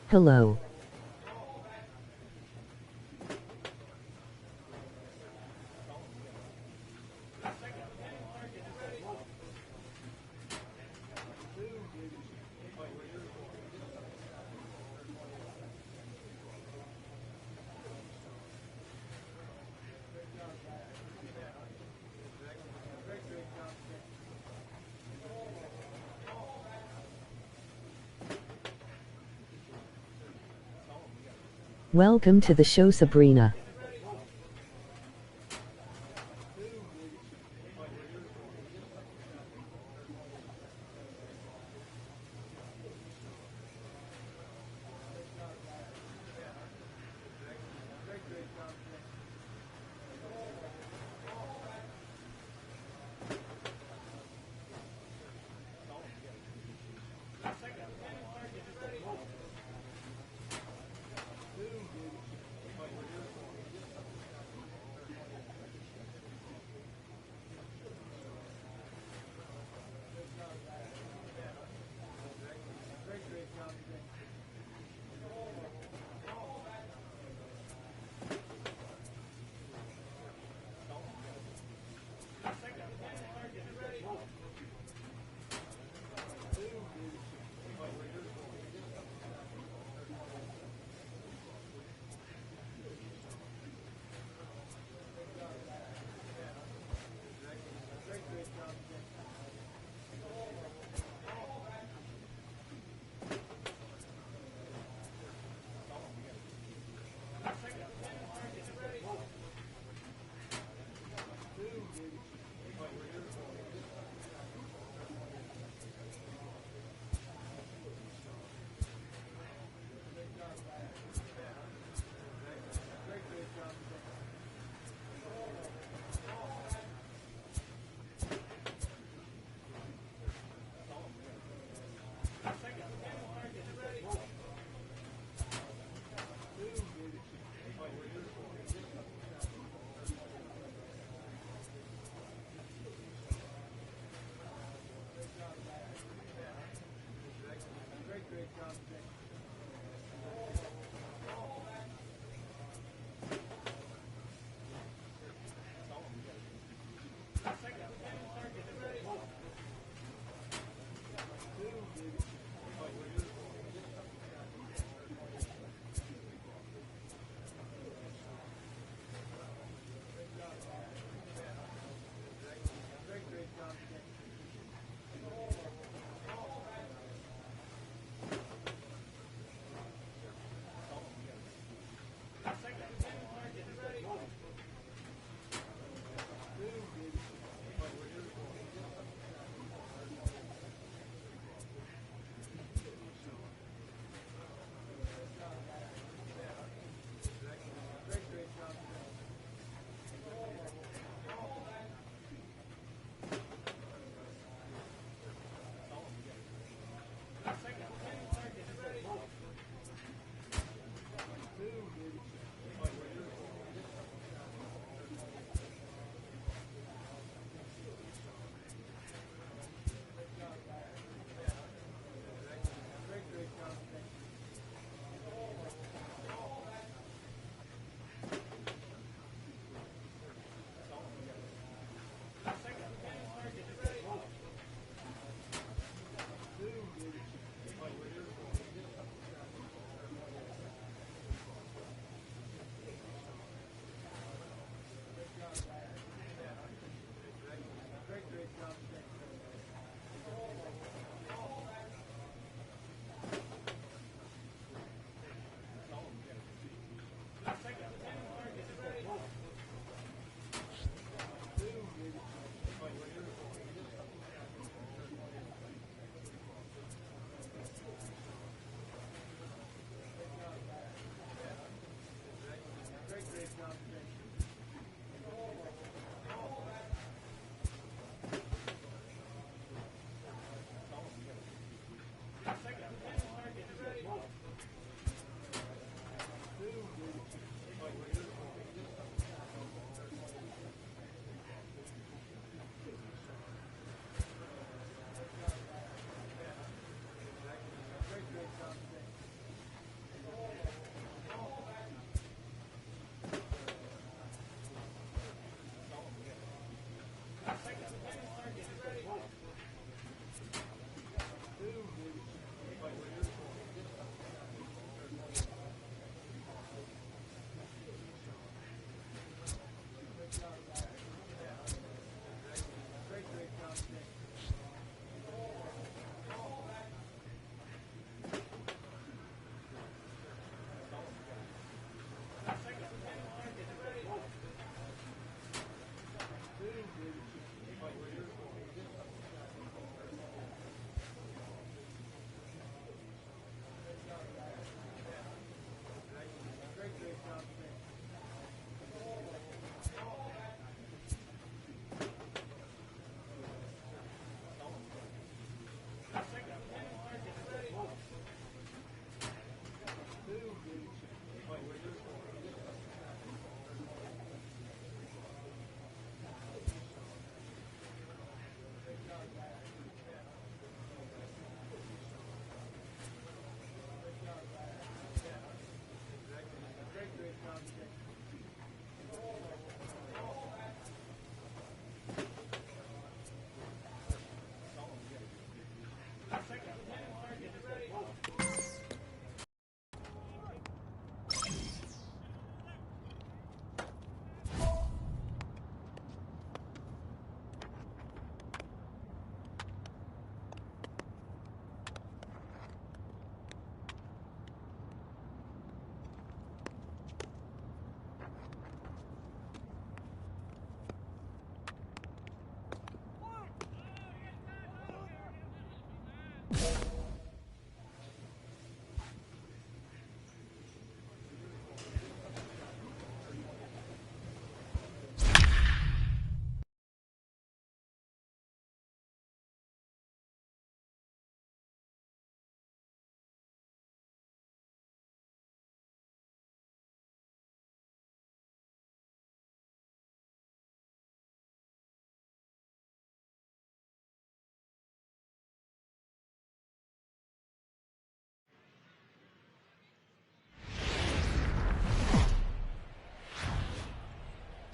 Hello. Welcome to the show, Sabrina.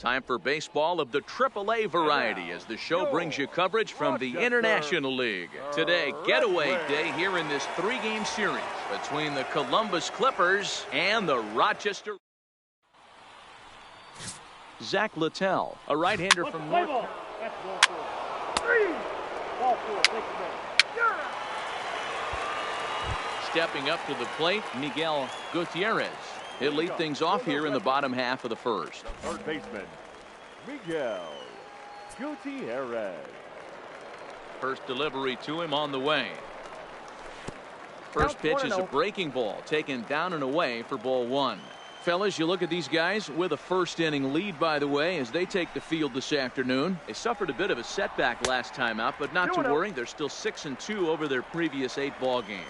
Time for baseball of the AAA variety as the show brings you coverage from the International League. Today, getaway day here in this 3-game series between the Columbus Clippers and the Rochester. Zach Littell, a right-hander from North. Stepping up to the plate, Miguel Gutierrez. He'll lead things off here in the bottom half of the first. Third baseman, Miguel Gutierrez. First delivery to him on the way. First pitch is a breaking ball, taken down and away for ball 1. Fellas, you look at these guys with a first-inning lead, by the way, as they take the field this afternoon. They suffered a bit of a setback last time out, but not to worry. They're still 6-2 over their previous 8 ball games.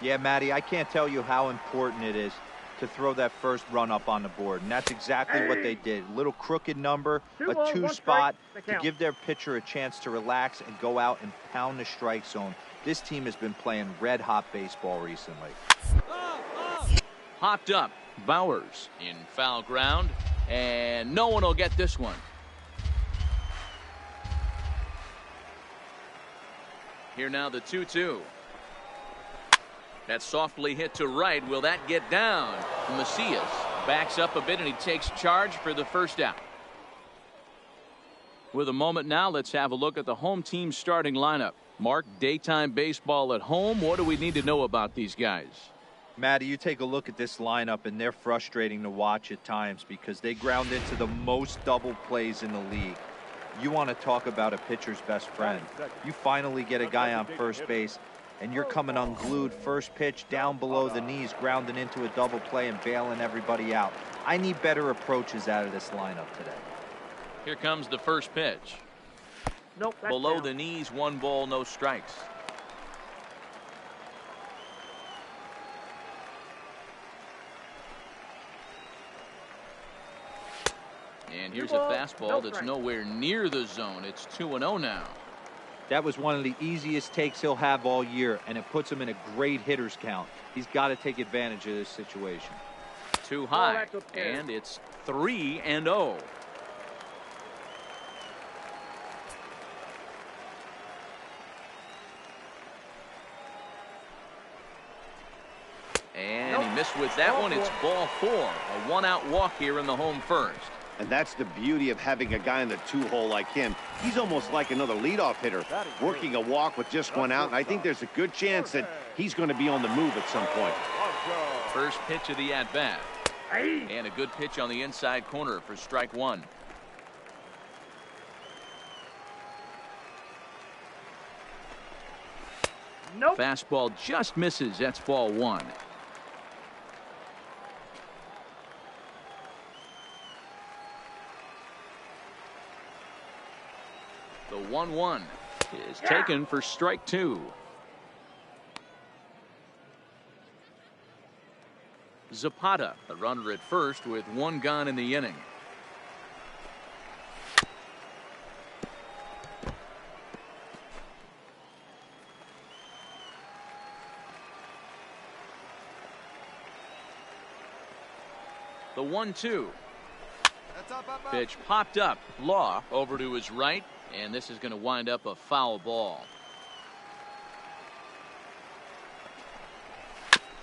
Yeah, Matty, I can't tell you how important it is to throw that first run up on the board, and that's exactly what they did. Little crooked number, a 2 spot to give their pitcher a chance to relax and go out and pound the strike zone. This team has been playing red-hot baseball recently. Hopped up. Bowers in foul ground, and no one will get this one. Here now the 2-2. That's softly hit to right. Will that get down? Macias backs up a bit and he takes charge for the first out. With a moment now, let's have a look at the home team's starting lineup. Mark, daytime baseball at home. What do we need to know about these guys? Matty, you take a look at this lineup, and they're frustrating to watch at times because they ground into the most double plays in the league. You want to talk about a pitcher's best friend. You finally get a guy on first base, and you're coming unglued first pitch down below the knees, grounding into a double play and bailing everybody out. I need better approaches out of this lineup today. Here comes the first pitch. Nope, below the knees, 1 ball, no strikes. And here's a fastball that's nowhere near the zone. It's 2-0 now. That was one of the easiest takes he'll have all year, and it puts him in a great hitter's count. He's got to take advantage of this situation. Too high, and it's 3-0. And he missed with that one. It's ball 4. A 1-out walk here in the home first. And that's the beauty of having a guy in the 2-hole like him. He's almost like another leadoff hitter, working a walk with just 1 out. And I think there's a good chance that he's going to be on the move at some point. First pitch of the at-bat. And a good pitch on the inside corner for strike 1. Nope. Fastball just misses. That's ball 1. The 1-1 is taken for strike 2. Zapata, a runner at first with 1 gone in the inning. The 1-2. Pitch popped up. Law over to his right. And this is going to wind up a foul ball.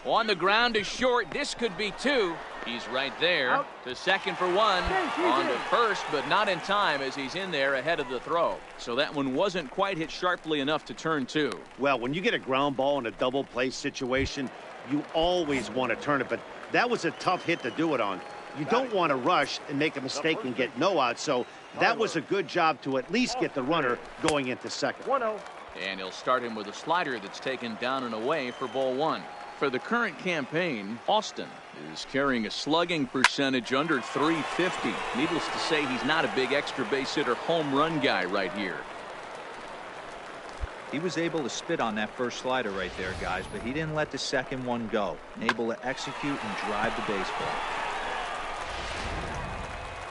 On the ground is short. This could be 2. He's right there. Out. To second for 1. On to first, but not in time as he's in there ahead of the throw. So that one wasn't quite hit sharply enough to turn 2. Well, when you get a ground ball in a double play situation, you always want to turn it. But that was a tough hit to do it on. You don't want to rush and make a mistake and get no out. So that was a good job to at least get the runner going into second. 1-0. And he'll start him with a slider that's taken down and away for ball 1. For the current campaign, Austin is carrying a slugging percentage under 350. Needless to say, he's not a big extra base hitter home run guy right here. He was able to spit on that first slider right there, guys, but he didn't let the second one go. Able to execute and drive the baseball.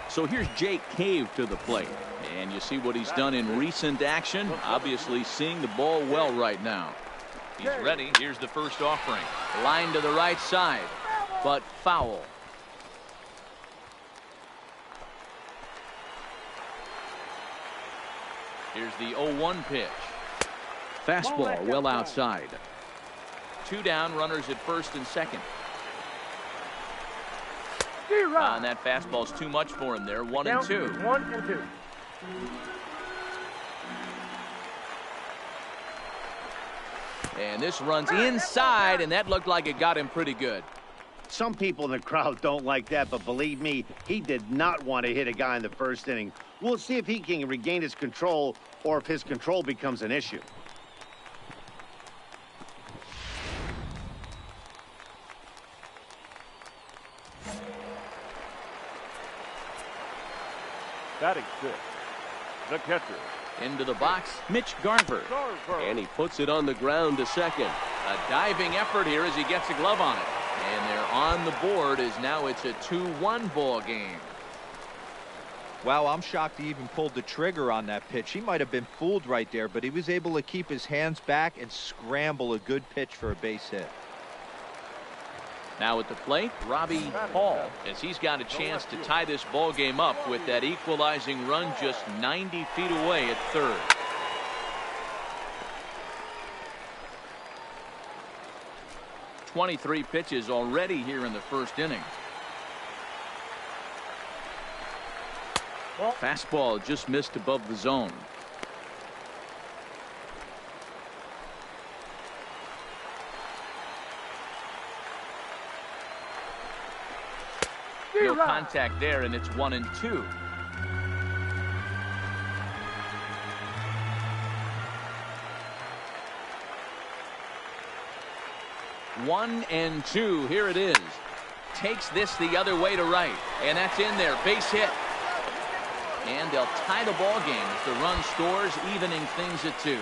So here's Jake Cave to the plate. And you see what he's done in recent action. Obviously seeing the ball well right now. He's ready. Here's the first offering. Line to the right side, but foul. Here's the 0-1 pitch. Fastball well outside. 2 down, runners at first and second. And that fastball's too much for him there. 1-2. 1-2. And this runs inside, and that looked like it got him pretty good. Some people in the crowd don't like that, but believe me, he did not want to hit a guy in the first inning. We'll see if he can regain his control or if his control becomes an issue. Batting 6, the catcher. Into the box, Mitch Garver. And he puts it on the ground to second. A diving effort here as he gets a glove on it. And they're on the board as now it's a 2-1 ball game. Wow, I'm shocked he even pulled the trigger on that pitch. He might have been fooled right there, but he was able to keep his hands back and scramble a good pitch for a base hit. Now at the plate, Robbie Hall, as he's got a chance to tie this ball game up with that equalizing run just 90 feet away at third. "23 pitches already here in the first inning. Fastball just missed above the zone. No contact there, and it's 1-2. One and two. Here it is. Takes this the other way to right, and that's in there. Base hit. And they'll tie the ball game as the run scores, evening things at 2.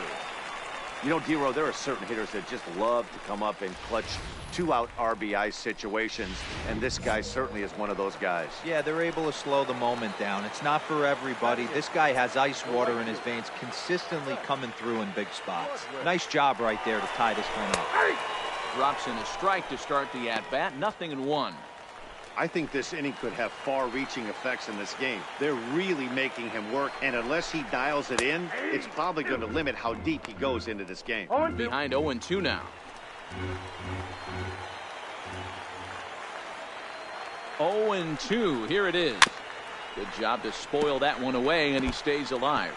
You know, D-Row, there are certain hitters that just love to come up and clutch 2-out RBI situations, and this guy certainly is one of those guys. Yeah, they're able to slow the moment down. It's not for everybody. This guy has ice water in his veins, consistently coming through in big spots. Nice job right there to tie this one up. Drops in a strike to start the at-bat. 0-1. I think this inning could have far-reaching effects in this game. They're really making him work, and unless he dials it in, it's probably going to limit how deep he goes into this game. Behind 0-2 now. 0-2. Here it is. Good job to spoil that one away, and he stays alive.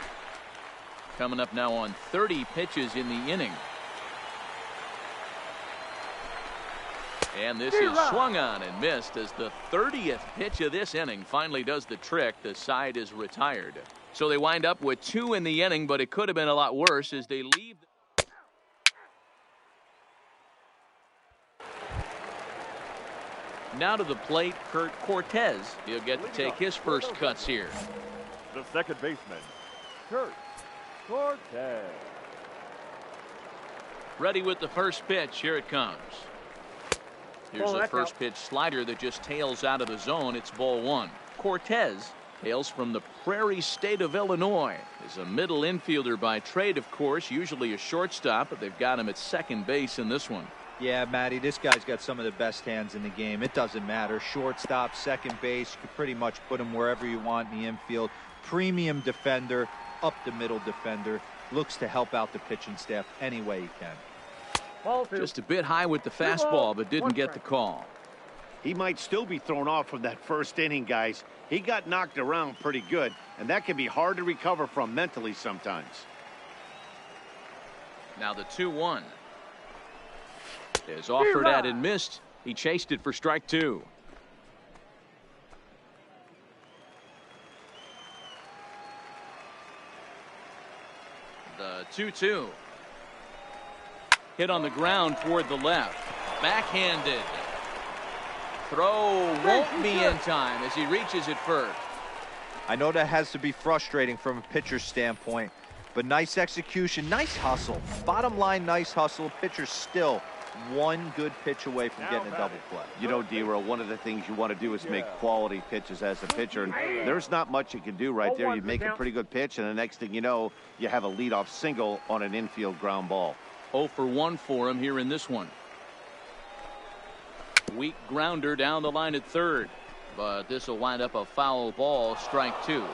Coming up now on 30 pitches in the inning. And this is swung on and missed as the 30th pitch of this inning finally does the trick. The side is retired. So they wind up with 2 in the inning, but it could have been a lot worse as they leave. Now to the plate, Kurt Cortez. He'll get to take his first cuts here. The second baseman, Kurt Cortez. Ready with the first pitch. Here it comes. Here's the first pitch slider that just tails out of the zone. It's ball 1. Cortez hails from the prairie state of Illinois. Is a middle infielder by trade, of course, usually a shortstop, but they've got him at second base in this one. Yeah, Matty, this guy's got some of the best hands in the game. It doesn't matter. Shortstop, second base, you can pretty much put him wherever you want in the infield. Premium defender, up the middle defender. Looks to help out the pitching staff any way he can. Just a bit high with the fastball, but didn't get the call. He might still be thrown off from that first inning, guys. He got knocked around pretty good, and that can be hard to recover from mentally sometimes. Now the 2-1. Is offered at and missed. He chased it for strike 2. The 2-2. Hit on the ground toward the left. Backhanded. Throw won't be in time as he reaches it first. I know that has to be frustrating from a pitcher's standpoint, but nice execution, nice hustle. Bottom line, nice hustle. Pitcher's still one good pitch away from getting a double play. You know, D-Row, one of the things you want to do is make quality pitches as a pitcher, and there's not much you can do right there. You make a pretty good pitch, and the next thing you know, you have a leadoff single on an infield ground ball. 0 for 1 for him here in this one. Weak grounder down the line at third, but this will wind up a foul ball, strike 2.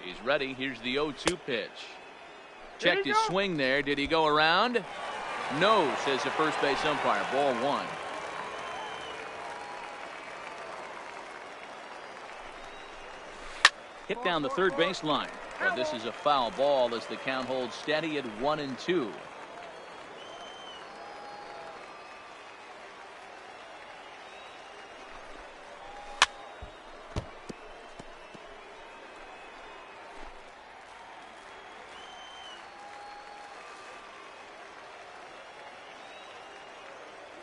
He's ready. Here's the 0-2 pitch. Checked his swing there. Did he go around? No, says the first base umpire. Ball 1. Hit down the third base line. Well, this is a foul ball as the count holds steady at 1-2.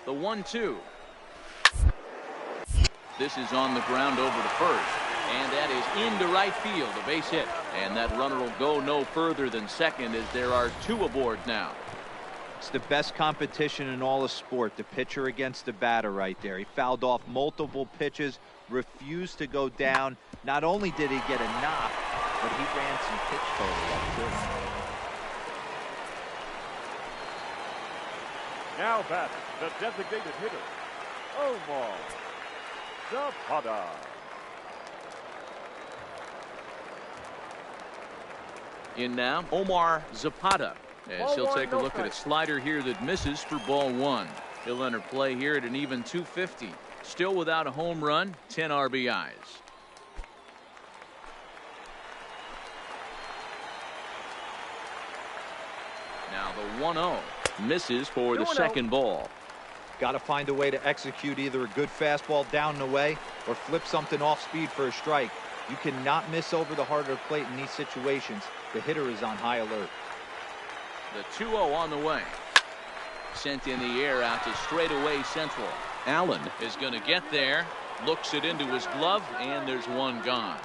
The 1-2. This is on the ground over to first. And that is into right field, a base hit. And that runner will go no further than second as there are 2 aboard now. It's the best competition in all of sport, the pitcher against the batter right there. He fouled off multiple pitches, refused to go down. Not only did he get a knock, but he ran some pitch total up too. Now batting, the designated hitter, Omar Zapata. In now, Omar Zapata. As he'll take a look at a slider here that misses for ball 1. He'll enter play here at an even 250. Still without a home run, 10 RBIs. Now the 1-0 misses for the second ball. Got to find a way to execute either a good fastball down and away or flip something off speed for a strike. You cannot miss over the heart of the plate in these situations. The hitter is on high alert. The 2-0 on the way. Sent in the air out to straightaway central. Allen is going to get there. Looks it into his glove, and there's one gone.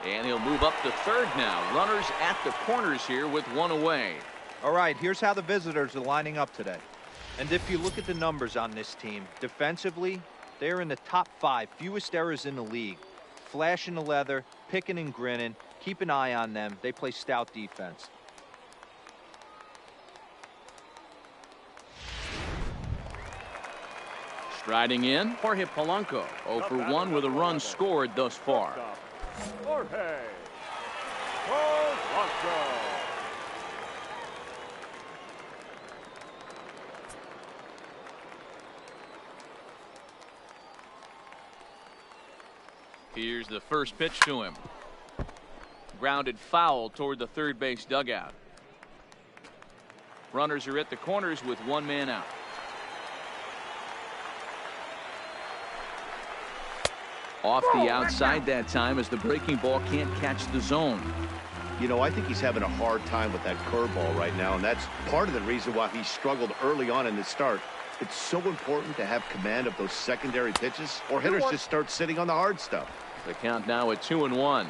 And he'll move up to third now. Runners at the corners here with one away. All right, here's how the visitors are lining up today. And if you look at the numbers on this team, defensively, they're in the top 5, fewest errors in the league. Flashing the leather, picking and grinning. Keep an eye on them. They play stout defense. Striding in, Jorge Polanco. 0 for 1 with a run scored thus far. Jorge Polanco. Here's the first pitch to him. Grounded foul toward the third base dugout. Runners are at the corners with one man out. Off the outside that time as the breaking ball can't catch the zone. You know, I think he's having a hard time with that curveball right now, and that's part of the reason why he struggled early on in the start. It's so important to have command of those secondary pitches, or hitters just start sitting on the hard stuff. The count now at 2-1.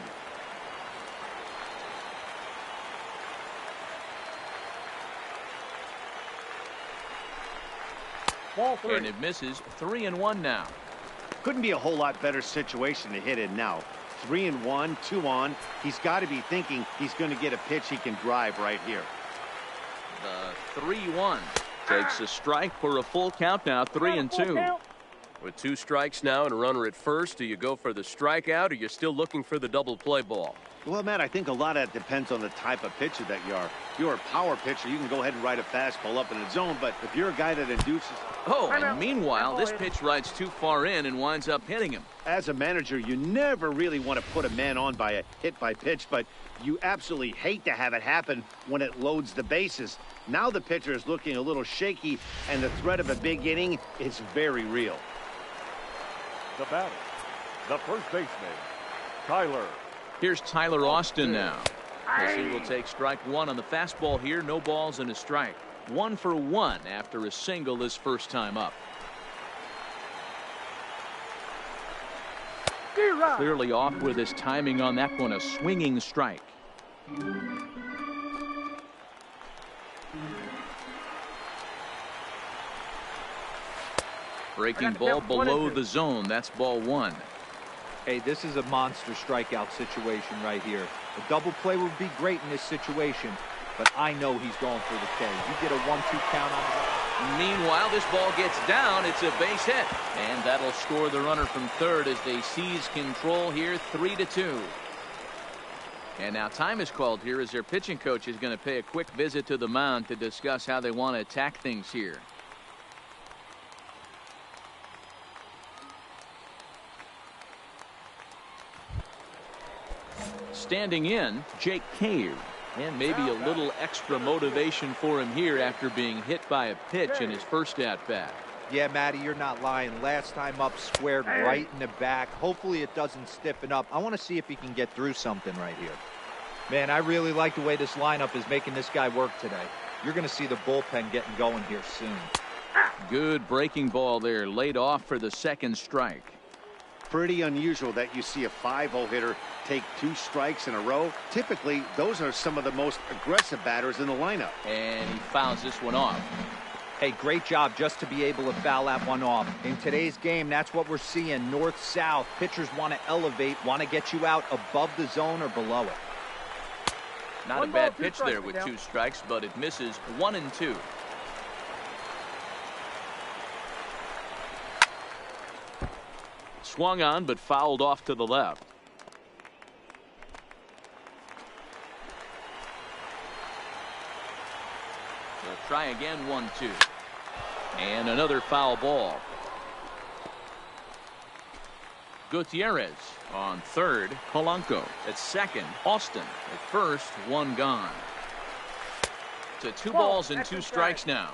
Ball 3. And it misses. 3-1 now. Couldn't be a whole lot better situation to hit in now. 3-1, 2 on. He's got to be thinking he's going to get a pitch he can drive right here. The 3-1 takes a strike for a full count now. 3-2. With 2 strikes now and a runner at first, do you go for the strikeout or you're still looking for the double play ball? Well, Matt, I think a lot of that depends on the type of pitcher that you are. If you're a power pitcher, you can go ahead and ride a fastball up in the zone, but if you're a guy that induces... Oh, and meanwhile, this pitch rides too far in and winds up hitting him. As a manager, you never really want to put a man on by a hit by pitch, but you absolutely hate to have it happen when it loads the bases. Now the pitcher is looking a little shaky, and the threat of a big inning is very real. The batter, the first baseman, Tyler. Here's Tyler Austin now. As he will take strike 1 on the fastball here. No balls and a strike. 1 for 1 after a single his first time up. Clearly off with his timing on that one. A swinging strike. Breaking ball below the zone. That's ball 1. Hey, this is a monster strikeout situation right here. A double play would be great in this situation, but I know he's going for the K. You get a 1-2 count on the... Meanwhile, this ball gets down. It's a base hit, and that'll score the runner from third as they seize control here. 3-2. And now time is called here as their pitching coach is going to pay a quick visit to the mound to discuss how they want to attack things here. Standing in, Jake Cave. And maybe a little extra motivation for him here after being hit by a pitch in his first at-bat. Yeah, Matty, you're not lying. Last time up, squared right in the back. Hopefully it doesn't stiffen up. I want to see if he can get through something right here. Man, I really like the way this lineup is making this guy work today. You're going to see the bullpen getting going here soon. Good breaking ball there, laid off for the second strike. Pretty unusual that you see a 5-0 hitter take 2 strikes in a row. Typically, those are some of the most aggressive batters in the lineup. And he fouls this one off. Hey, great job just to be able to foul that one off. In today's game, that's what we're seeing. North-south, pitchers want to elevate, want to get you out above the zone or below it. Not a bad pitch there with 2 strikes, but it misses 1 and 2. Swung on, but fouled off to the left. They'll try again, 1-2. And another foul ball. Gutierrez on third. Polanco at second. Austin at first. 1 gone. To 2 balls and 2 strikes now.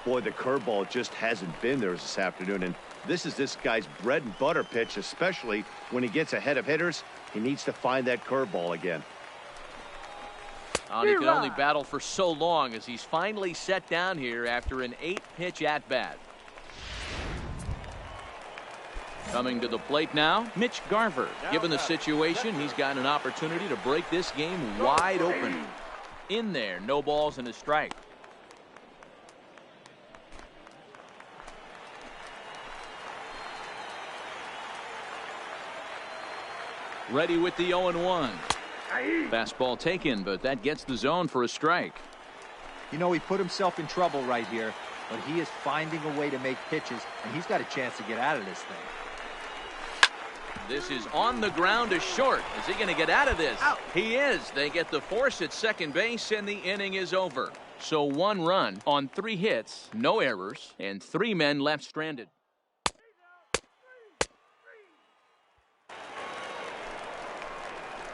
Boy, the curveball just hasn't been there this afternoon, and this is this guy's bread and butter pitch, especially when he gets ahead of hitters. He needs to find that curveball again. He can only battle for so long as he's finally set down here after an 8-pitch at-bat. Coming to the plate now, Mitch Garver. Given the situation, he's got an opportunity to break this game wide open. In there, no balls and a strike. Ready with the 0-1. Fastball taken, but that gets the zone for a strike. You know, he put himself in trouble right here, but he is finding a way to make pitches, and he's got a chance to get out of this thing. This is on the ground to short. Is he going to get out of this? Out. He is. They get the force at second base, and the inning is over. So 1 run on 3 hits, no errors, and 3 men left stranded.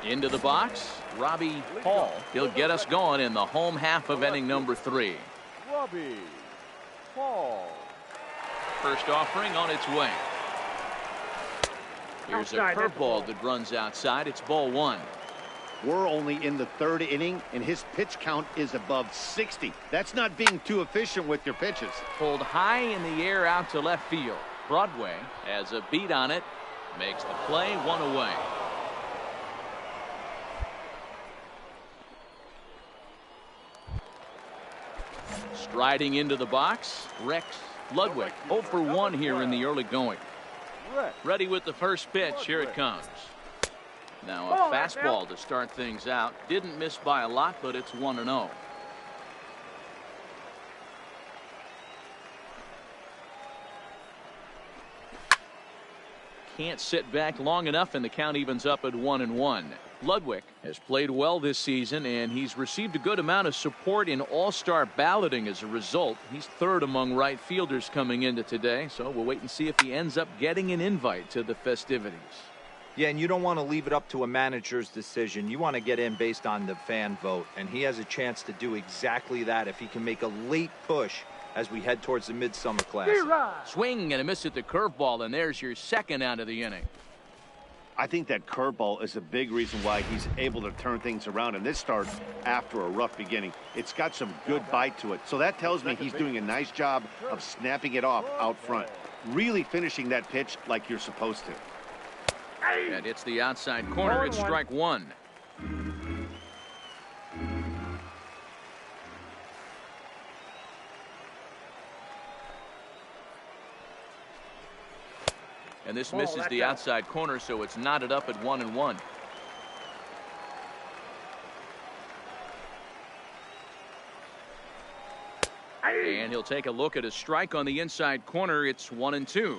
Into the box, Robbie Hall. He'll get us going in the home half of inning number 3. Robbie Hall. First offering on its way. Here's a curveball that runs outside. It's ball 1. We're only in the 3rd inning, and his pitch count is above 60. That's not being too efficient with your pitches. Pulled high in the air out to left field. Broadway has a beat on it. Makes the play, 1 away. Striding into the box, Rex Ludwig. 0 for 1 here in the early going. Ready with the first pitch. Here it comes. Now a fastball to start things out. Didn't miss by a lot, but it's 1-0. Can't sit back long enough, and the count evens up at 1-1. Ludwig has played well this season, and he's received a good amount of support in all-star balloting as a result. He's 3rd among right fielders coming into today, so we'll wait and see if he ends up getting an invite to the festivities. Yeah, and you don't want to leave it up to a manager's decision. You want to get in based on the fan vote, and he has a chance to do exactly that if he can make a late push as we head towards the Midsummer Classic. Swing and a miss at the curveball, and there's your 2nd out of the inning. I think that curveball is a big reason why he's able to turn things around in this start after a rough beginning. It's got some good bite to it. So that tells me he's doing a nice job of snapping it off out front. Really finishing that pitch like you're supposed to. And it's the outside corner. It's strike 1. And this misses the outside corner, so it's knotted up at 1-1. And he'll take a look at a strike on the inside corner. It's 1-2.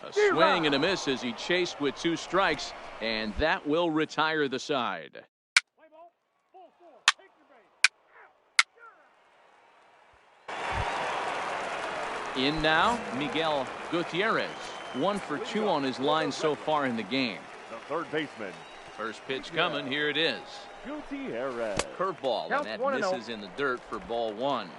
A swing and a miss as he chased with 2 strikes, and that will retire the side. In now, Miguel Gutierrez. 1 for 2 on his line so far in the game. The third baseman. First pitch coming. Here it is. Gutierrez. Curveball, and that misses in the dirt for ball 1.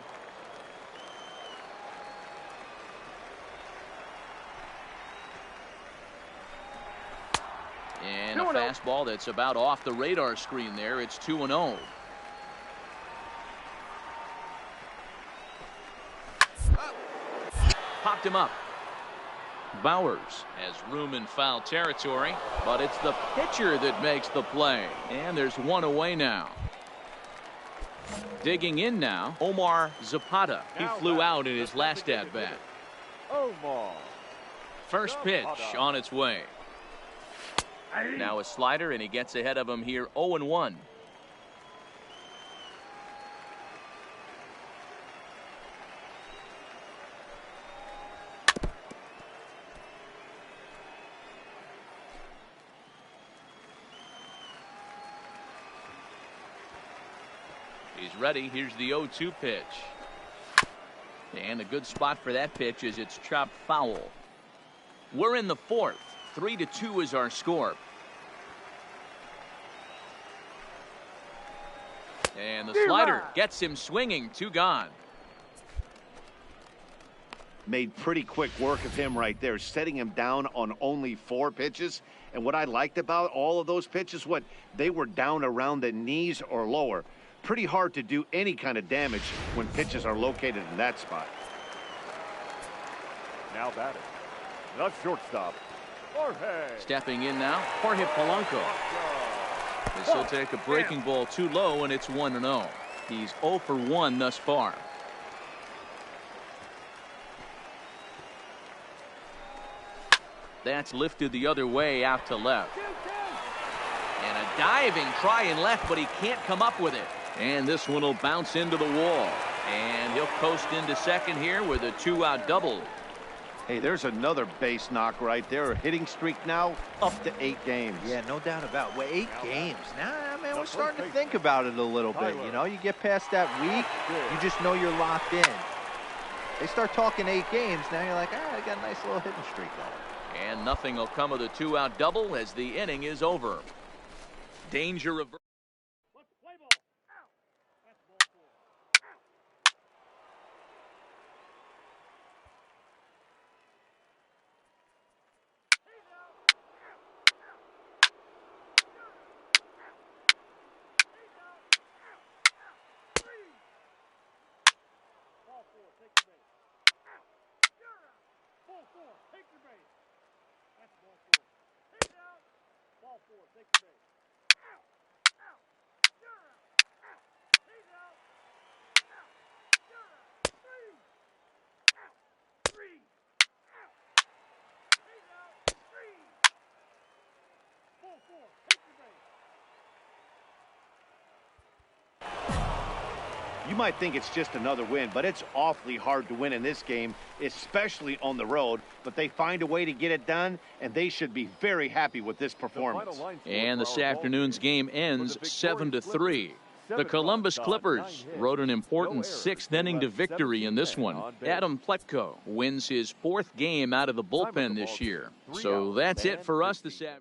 And a fastball that's about off the radar screen there. It's 2-0. Popped him up. Bowers has room in foul territory, but it's the pitcher that makes the play. And there's 1 away now. Digging in now, Omar Zapata. He flew out in his last at-bat. Omar. First pitch on its way. Now a slider, and he gets ahead of him here 0-1. He's ready. Here's the 0-2 pitch. And a good spot for that pitch is it's chopped foul. We're in the 4th. 3-2 is our score. And the slider gets him swinging. 2 gone. Made pretty quick work of him right there, setting him down on only 4 pitches. And what I liked about all of those pitches, they were down around the knees or lower. Pretty hard to do any kind of damage when pitches are located in that spot. Now batting. The shortstop. Jorge. Stepping in now, Jorge Polanco. This will take a breaking ball too low, and it's 1-0. He's 0 for 1 thus far. That's lifted the other way out to left. And a diving try in left, but he can't come up with it. And this one will bounce into the wall. And he'll coast into second here with a 2-out double. Hey, there's another base knock right there. A hitting streak now up to 8 games. Yeah, no doubt about it. Well, 8 games. Nah, man, we're starting to think about it a little bit. You know, you get past that week, you just know you're locked in. They start talking 8 games, now you're like, I got a nice little hitting streak going. And nothing will come of the 2-out double as the inning is over. Danger of... You might think it's just another win, but it's awfully hard to win in this game, especially on the road. But they find a way to get it done, and they should be very happy with this performance. And this afternoon's game ends 7-3. The Columbus Clippers rode an important 6th inning to victory in this one. Adam Pletko wins his 4th game out of the bullpen this year. So that's it for us this afternoon.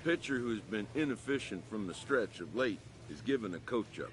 pitcher who's been inefficient from the stretch of late is giving a coach up.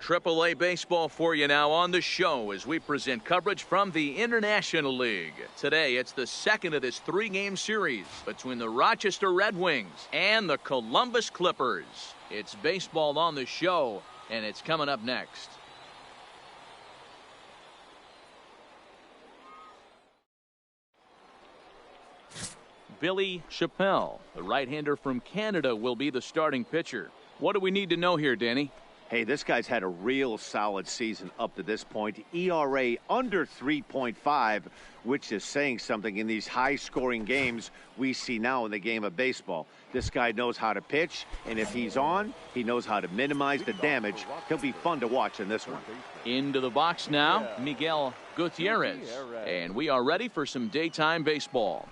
AAA baseball for you now on the show as we present coverage from the International League. Today, it's the second of this three-game series between the Rochester Red Wings and the Columbus Clippers. It's baseball on the show, and it's coming up next. Billy Chappelle, the right-hander from Canada, will be the starting pitcher. What do we need to know here, Danny? Hey, this guy's had a real solid season up to this point. ERA under 3.5, which is saying something in these high-scoring games we see now in the game of baseball. This guy knows how to pitch, and if he's on, he knows how to minimize the damage. He'll be fun to watch in this one. Into the box now, Miguel Gutierrez. And we are ready for some daytime baseball.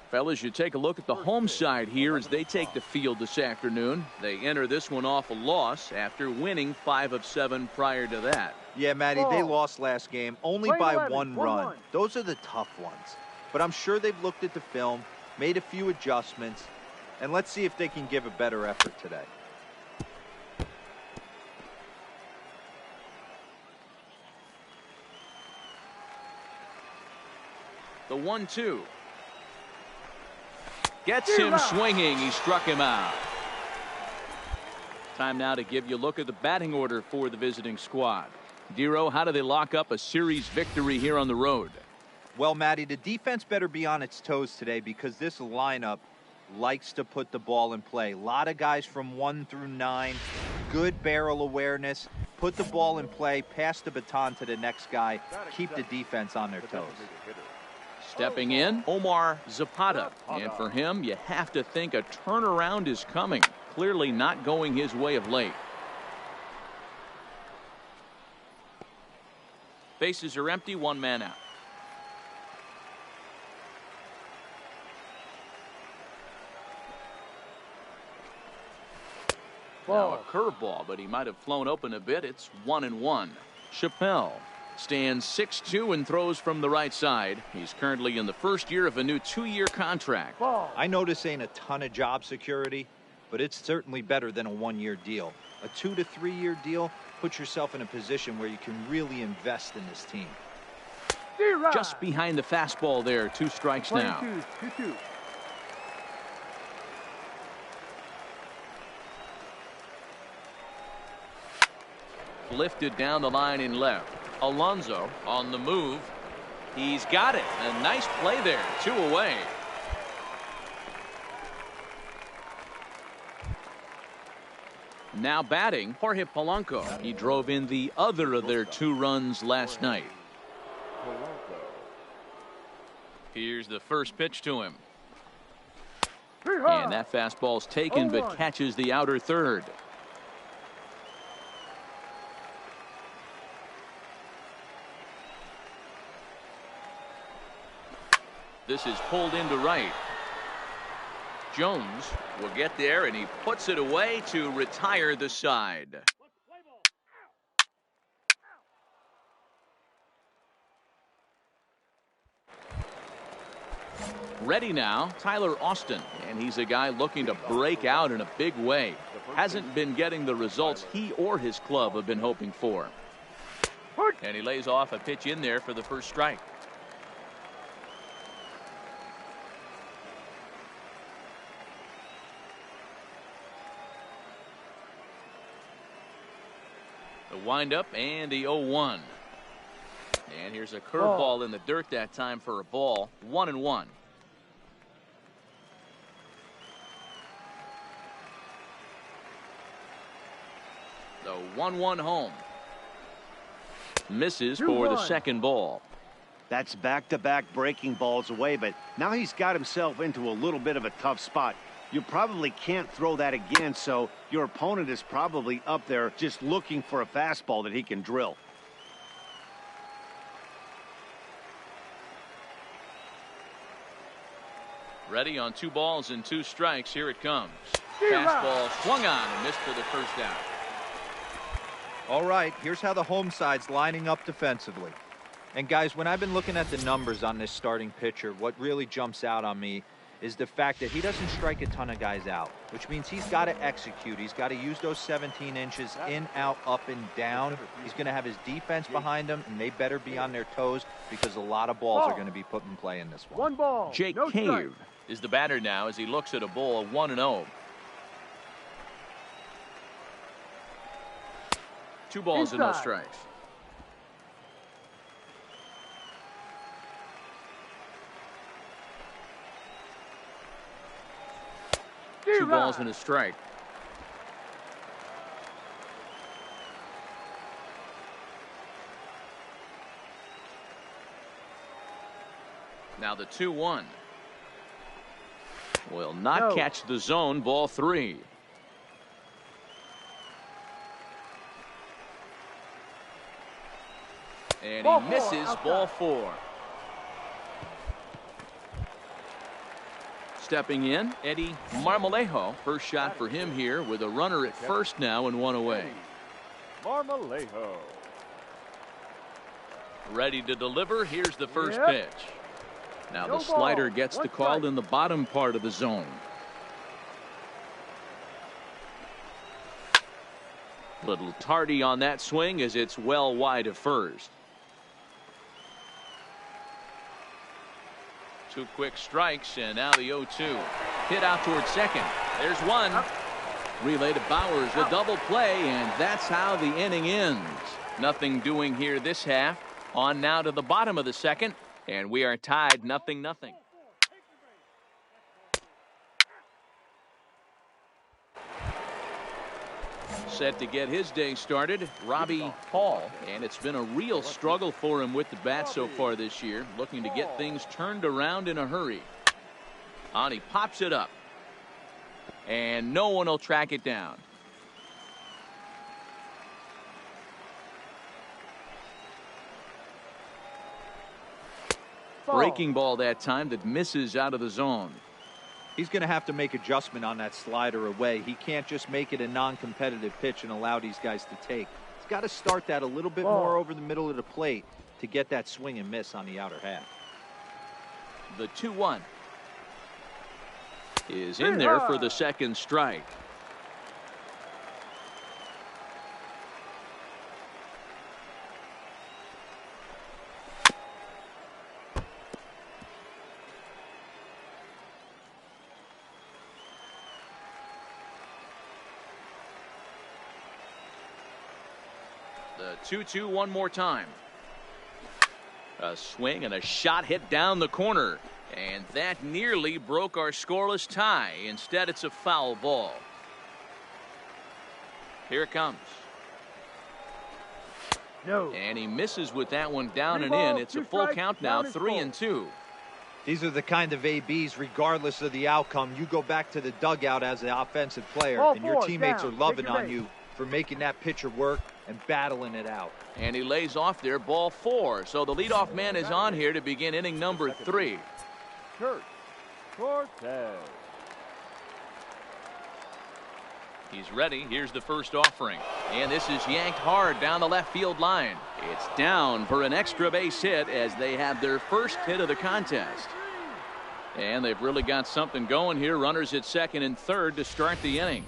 Fellas, you take a look at the home side here as they take the field this afternoon. They enter this one off a loss after winning 5 of 7 prior to that. Yeah, Matty, they lost last game only by 1 run. Those are the tough ones. But I'm sure they've looked at the film, made a few adjustments, and let's see if they can give a better effort today. The 1-2. Gets him swinging. He struck him out. Time now to give you a look at the batting order for the visiting squad. Dero, how do they lock up a series victory here on the road? Well, Matty, the defense better be on its toes today because this lineup likes to put the ball in play. A lot of guys from 1 through 9. Good barrel awareness. Put the ball in play. Pass the baton to the next guy. Keep the defense on their toes. Stepping in, Omar Zapata. And for him, you have to think a turnaround is coming. Clearly not going his way of late. Bases are empty, 1 man out. Now a curveball, but he might have flown open a bit. It's 1-1. Chappelle stands 6'2" and throws from the right side. He's currently in the first year of a new 2-year contract. I know this ain't a ton of job security, but it's certainly better than a 1-year deal. A 2 to 3 year deal puts yourself in a position where you can really invest in this team. Just behind the fastball there. 2 strikes now. 2-2. Lifted down the line in left. Alonso on the move. He's got it. A nice play there. 2 away. Now batting, Jorge Polanco. He drove in the other of their 2 runs last night. Here's the first pitch to him. And that fastball's taken but catches the outer third. This is pulled into right. Jones will get there, and he puts it away to retire the side. Ready now, Tyler Austin, and he's a guy looking to break out in a big way. Hasn't been getting the results he or his club have been hoping for. And he lays off a pitch in there for the first strike. The windup and the 0-1. And here's a curveball in the dirt that time for a ball. 1-1. The 1-1 home. Misses for the second ball. That's back-to-back breaking balls away, but now he's got himself into a little bit of a tough spot. You probably can't throw that again, so your opponent is probably up there just looking for a fastball that he can drill. Ready on 2 balls and 2 strikes. Here it comes. Fastball swung on and missed for the first out. All right, here's how the home side's lining up defensively. And guys, when I've been looking at the numbers on this starting pitcher, what really jumps out on me is the fact that he doesn't strike a ton of guys out, which means he's got to execute. He's got to use those 17 inches in, out, up, and down. He's going to have his defense behind him, and they better be on their toes because a lot of balls are going to be put in play in this one. 1 ball. Jake No Cave strike. is the batter now as he looks at a ball 1-0. 2 balls and no Inside. strikes. Two balls and a strike. Now the 2-1. Will not catch the zone. Ball 3. And Ball he 4, misses. outside. Ball 4. Stepping in, Eddie Marmolejo. First shot for him here with a runner at first now and 1 away. Marmolejo. Ready to deliver. Here's the first Yep. pitch. Now No the slider ball. gets the 1 call strike. in the bottom part of the zone. Little tardy on that swing as it's well wide of first. 2 quick strikes and now the 0-2. Hit out towards second. There's one. Relay to Bowers, a double play, and that's how the inning ends. Nothing doing here this half. On now to the bottom of the second, and we are tied 0-0. Set to get his day started, Robbie Hall, and it's been a real struggle for him with the bat so far this year, looking to get things turned around in a hurry. On he pops it up, and no one will track it down. Breaking ball that time that misses out of the zone. He's going to have to make adjustment on that slider away. He can't just make it a non-competitive pitch and allow these guys to take. He's got to start that a little bit more over the middle of the plate to get that swing and miss on the outer half. The 2-1 is in there for the second strike. The 2-2 one more time. A swing and a shot hit down the corner. And that nearly broke our scoreless tie. Instead, it's a foul ball. Here it comes. No. And he misses with that one down 3 and balls, in. It's a 2 full strikes, count now, down and 3-2. These are the kind of ABs, regardless of the outcome. You go back to the dugout as an offensive player, Ball and your 4, teammates down. are loving Take your on base. you for making that pitcher work and battling it out. And he lays off there, ball 4. So the leadoff man is on here to begin inning number 3. Kurt Cortez. He's ready. Here's the first offering. And this is yanked hard down the left field line. It's down for an extra base hit as they have their first hit of the contest. And they've really got something going here. Runners at second and third to start the inning.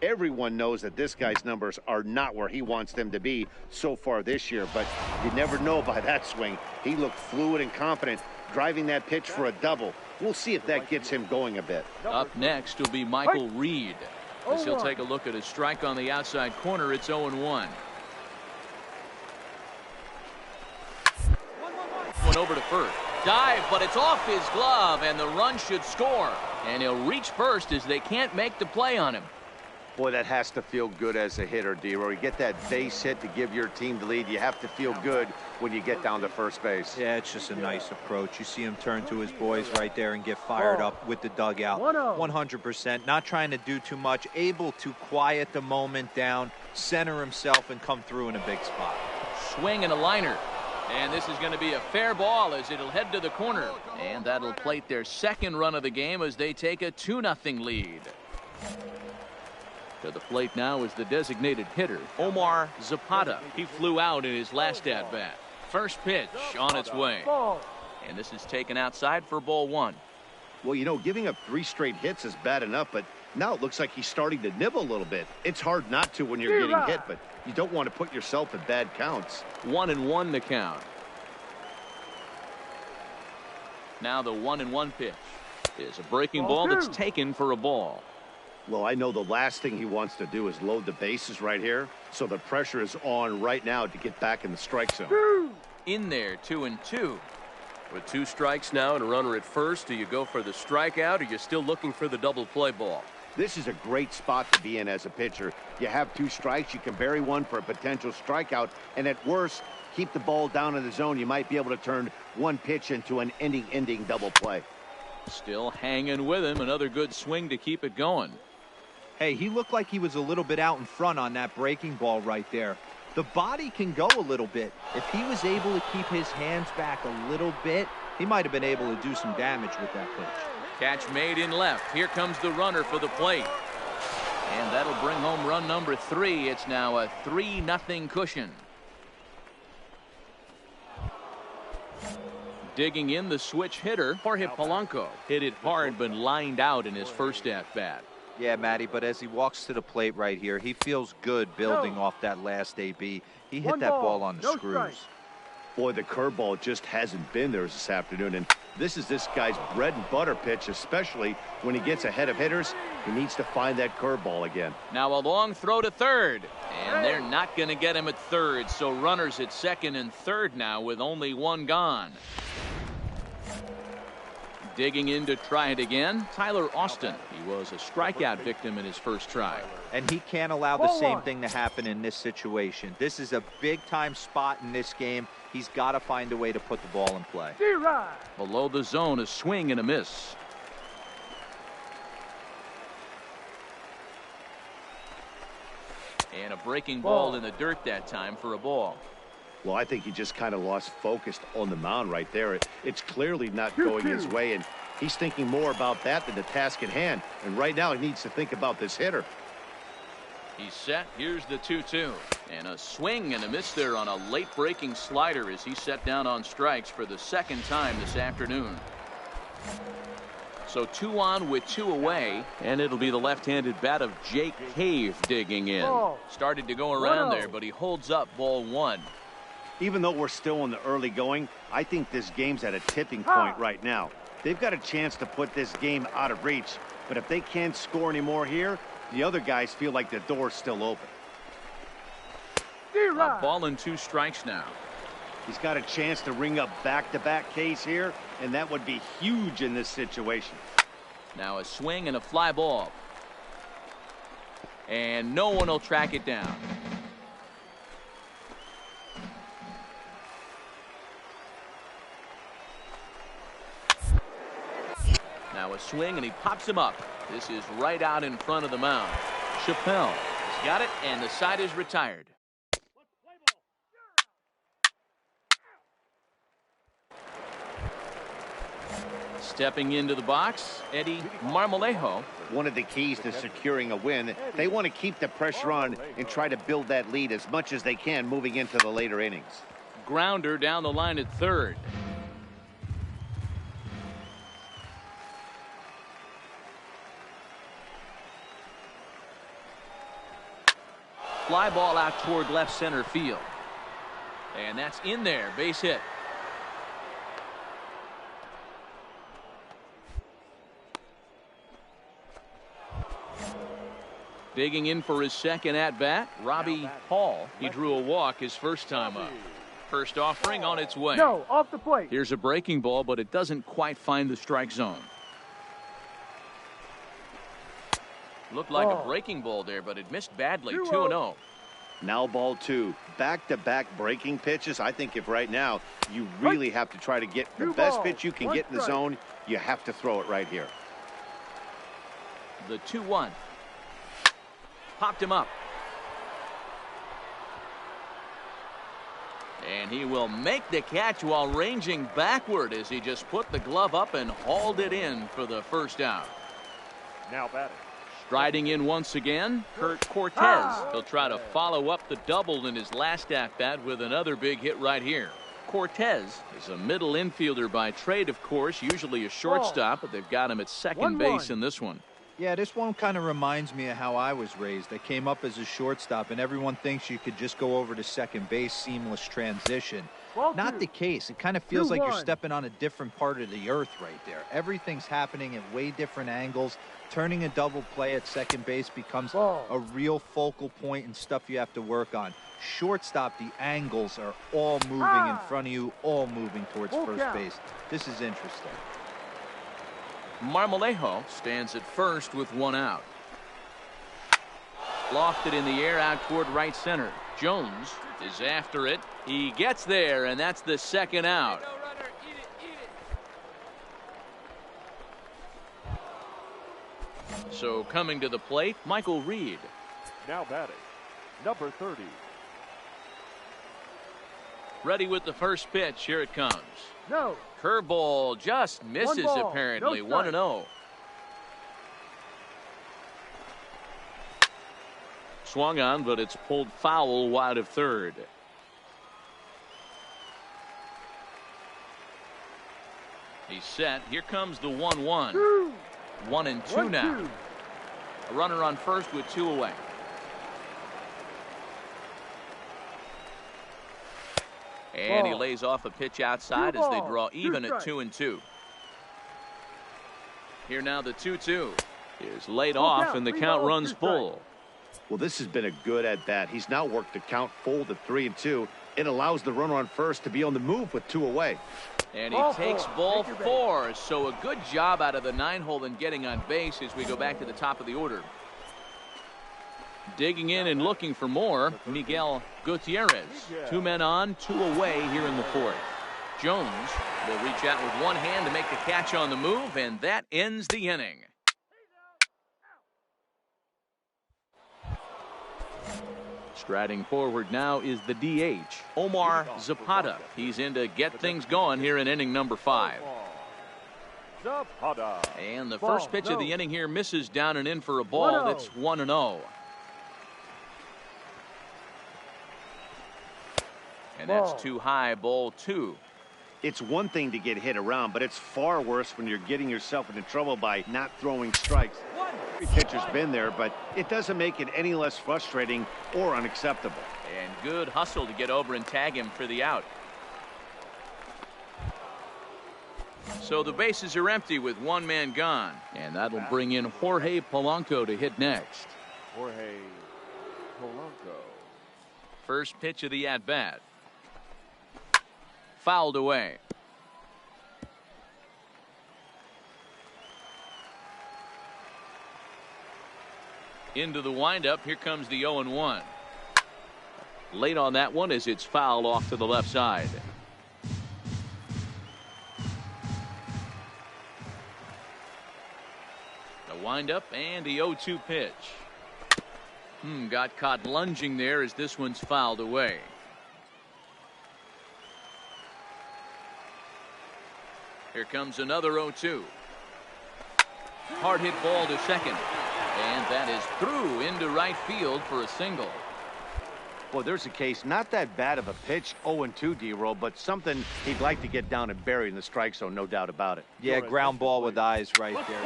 Everyone knows that this guy's numbers are not where he wants them to be so far this year, but you never know by that swing. He looked fluid and confident, driving that pitch for a double. We'll see if that gets him going a bit. Up next will be Michael Reed. As he'll take a look at his strike on the outside corner. It's 0-1. One over to first. Dive, but it's off his glove, and the run should score. And he'll reach first as they can't make the play on him. Boy, that has to feel good as a hitter, D-Roy. You get that base hit to give your team the lead. You have to feel good when you get down to first base. Yeah, it's just a nice approach. You see him turn to his boys right there and get fired up with the dugout. 100%, not trying to do too much, able to quiet the moment down, center himself, and come through in a big spot. Swing and a liner. And this is going to be a fair ball as it'll head to the corner. And that'll plate their second run of the game as they take a 2-0 lead. To the plate now is the designated hitter, Omar Zapata. He flew out in his last at-bat. First pitch on its way. And this is taken outside for ball 1. Well, you know, giving up 3 straight hits is bad enough, but now it looks like he's starting to nibble a little bit. It's hard not to when you're getting hit, but you don't want to put yourself in bad counts. 1-1 to count. Now the 1-1 pitch is a breaking ball that's taken for a ball. Well, I know the last thing he wants to do is load the bases right here, so the pressure is on right now to get back in the strike zone. In there, 2-2. With 2 strikes now and a runner at first, do you go for the strikeout or you're still looking for the double play ball? This is a great spot to be in as a pitcher. You have 2 strikes, you can bury one for a potential strikeout, and at worst, keep the ball down in the zone. You might be able to turn one pitch into an ending double play. Still hanging with him. Another good swing to keep it going. Hey, he looked like he was a little bit out in front on that breaking ball right there. The body can go a little bit. If he was able to keep his hands back a little bit, he might have been able to do some damage with that pitch. Catch made in left. Here comes the runner for the plate. And that'll bring home run number 3. It's now a 3-0 cushion. Digging in the switch hitter, Jorge Polanco. Hit it hard but lined out in his first at-bat. Yeah, Matty, but as he walks to the plate right here, he feels good building off that last AB. He hit that ball on the screws. Boy, the curveball just hasn't been there this afternoon, and this is this guy's bread and butter pitch, especially when he gets ahead of hitters. He needs to find that curveball again. Now a long throw to third, and they're not going to get him at third, so runners at second and third now with only 1 gone. Digging in to try it again, Tyler Austin. He was a strikeout victim in his first try. And he can't allow the same thing to happen in this situation. This is a big-time spot in this game. He's got to find a way to put the ball in play. Below the zone, a swing and a miss. And a breaking ball in the dirt that time for a ball. Well, I think he just kind of lost focus on the mound right there. It's clearly not going his way, and he's thinking more about that than the task at hand. And right now, he needs to think about this hitter. He's set. Here's the 2-2. And a swing and a miss there on a late breaking slider as he's set down on strikes for the second time this afternoon. So 2 on with 2 away, and it'll be the left-handed bat of Jake Cave digging in. Started to go around there, but he holds up ball 1. Even though we're still in the early going, I think this game's at a tipping point right now. They've got a chance to put this game out of reach, but if they can't score anymore here, the other guys feel like the door's still open. A ball and 2 strikes now. He's got a chance to ring up back-to-back Ks here, and that would be huge in this situation. Now a swing and a fly ball. And no one will track it down. Now a swing, and he pops him up. This is right out in front of the mound. Chappelle has got it, and the side is retired. Stepping into the box, Eddie Marmolejo. One of the keys to securing a win, they want to keep the pressure on and try to build that lead as much as they can moving into the later innings. Grounder down the line at third. Fly ball out toward left center field. And that's in there, base hit. Digging in for his second at-bat, Robbie Hall. He drew a walk his first time up. First offering on its way. No, off the plate. Here's a breaking ball, but it doesn't quite find the strike zone. Looked like a breaking ball there, but it missed badly. 2-0. Now ball 2. Back-to-back breaking pitches. I think if right now you really have to try to get the best pitch you can get in the zone, you have to throw it right here. The 2-1. Popped him up. And he will make the catch while ranging backward as he just put the glove up and hauled it in for the first out. Now batting. Striding in once again, Kurt Cortez. He'll try to follow up the double in his last at-bat with another big hit right here. Cortez is a middle infielder by trade, of course, usually a shortstop, but they've got him at second base in this one. Yeah, this one kind of reminds me of how I was raised. I came up as a shortstop, and everyone thinks you could just go over to second base, seamless transition. Not the case. It kind of feels like you're stepping on a different part of the earth right there. Everything's happening at way different angles. Turning a double play at second base becomes a real focal point and stuff you have to work on. Shortstop, the angles are all moving in front of you, all moving towards first base. This is interesting. Marmolejo stands at first with one out. Lofted in the air out toward right center. Jones is after it. He gets there, and that's the second out. So coming to the plate, Michael Reed. Now batting. Number 30. Ready with the first pitch. Here it comes. No. Curveball just misses apparently. 1-0. Swung on, but it's pulled foul wide of third. He's set. Here comes the 1-1. 1-2 now. A runner on first with 2 away. And he lays off a pitch outside as they draw even at 2-2. Here now the 2-2 is laid off and the count runs full. Well, this has been a good at-bat. He's now worked the count full to 3-2. It allows the runner on first to be on the move with 2 away. And he takes ball 4. So a good job out of the 9-hole in getting on base as we go back to the top of the order. Digging in and looking for more, Miguel Gutierrez. 2 men on, 2 away here in the 4th. Jones will reach out with one hand to make the catch on the move, and that ends the inning. Striding forward now is the DH, Omar Zapata. He's in to get things going here in inning number 5. Zapata. And the first pitch of the inning here misses down and in for a ball. That's 1-0. And that's too high, ball 2. It's one thing to get hit around, but it's far worse when you're getting yourself into trouble by not throwing strikes. Every pitcher's been there, but it doesn't make it any less frustrating or unacceptable. And good hustle to get over and tag him for the out. So the bases are empty with one man gone. And that'll bring in Jorge Polanco to hit next. Jorge Polanco. First pitch of the at-bat. Fouled away. Into the windup. Here comes the 0-1. Late on that one as it's fouled off to the left side. The windup and the 0-2 pitch. Got caught lunging there as this one's fouled away. Here comes another 0-2. Hard hit ball to second. And that is through into right field for a single. Well, there's a case, not that bad of a pitch, 0-2 D-roll, but something he'd like to get down and bury in the strike zone, no doubt about it. Yeah, ground ball with eyes right there.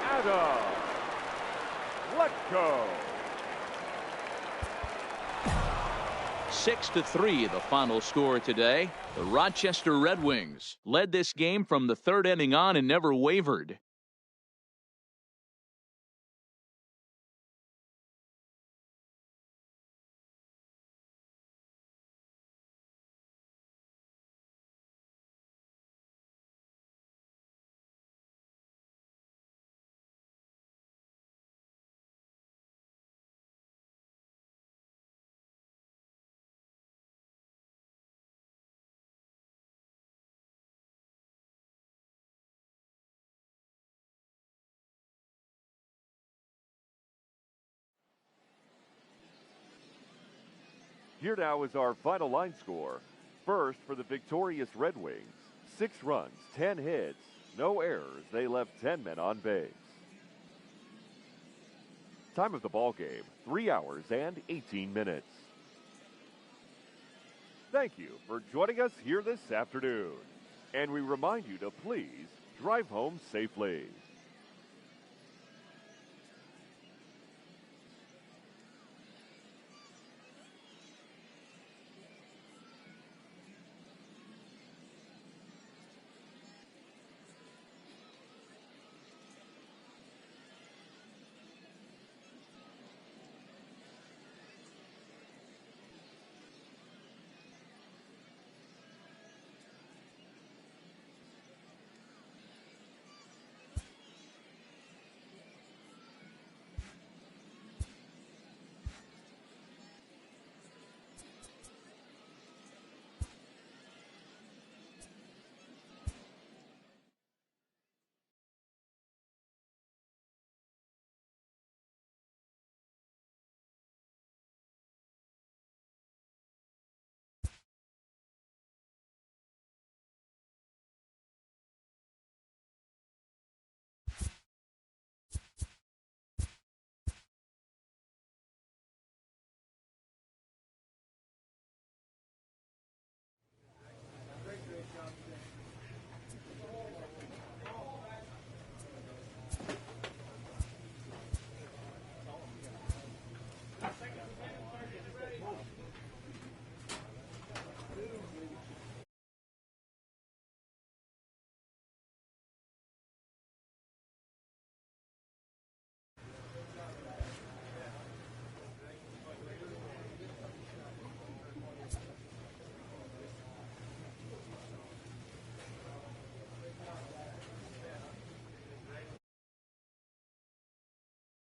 Adam. Let go. 6-3 the final score today. The Rochester Red Wings led this game from the 3rd inning on and never wavered. Here now is our final line score. First, for the victorious Red Wings, 6 runs, 10 hits, no errors. They left 10 men on base. Time of the ball game, 3 hours and 18 minutes. Thank you for joining us here this afternoon. And we remind you to please drive home safely.